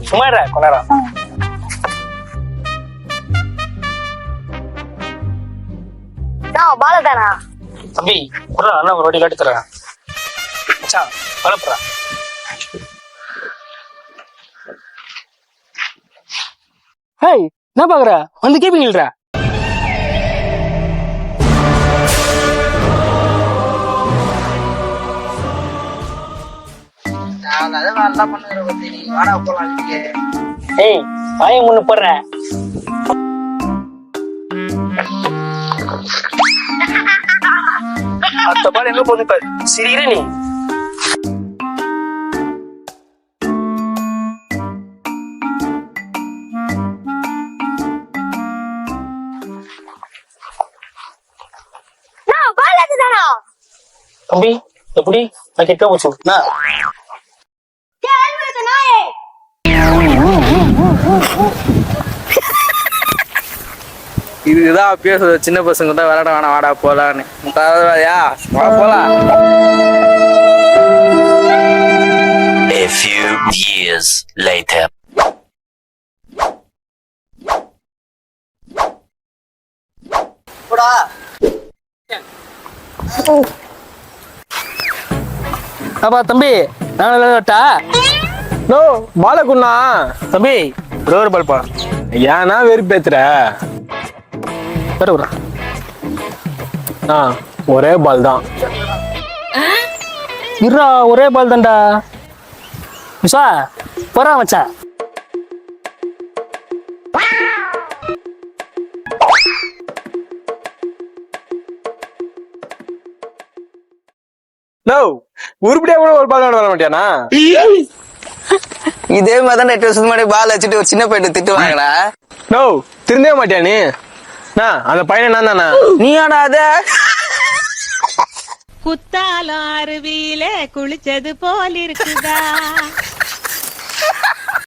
சும்மா கொண்டாடா பாலதானா தம்பி குறா அண்ணா ஒரு வாட்டி காட்டி தரேன் மச்சான் பழப்புறா ஹேய் என்ன பாக்குற வந்து கேப்பீங்கள்ரா ஏய் வாயை முன்னு போடுறேன் அத்த பால் எங்க போகுது பாரு சிரிக்கிற நீ தம்பி எப்படி நான் கிட்ட போச்சு இதுதான் பேசுறது சின்ன பசங்க தான் விளையாட வேணாம் வாடா போலான்னு போலாம். A few years later. அப்பா தம்பி நான் விளையாட்டா நோ பாலகுண்ணா தம்பி ஒரு பால்பா ஏன்னா வெறுப்பேத்துற வர ஒரே பால் தான் இருடா ஒரே பால் தான்டா விசா போறா மச்சா நோ உருப்படியா கூட ஒரு பால் விளையாட மாட்டியானா இதே மாதிரி தான் 8 வருஷத்துக்கு முன்னாடி பால் வச்சுட்டு ஒரு சின்ன பையன் திட்டு வாங்கடா. நோ திருந்தவே மாட்டியா நீ அந்த பையன் நான் தானா நீயாடா அத குத்தாலம் அருவியில குளிச்சது போல் இருக்குதா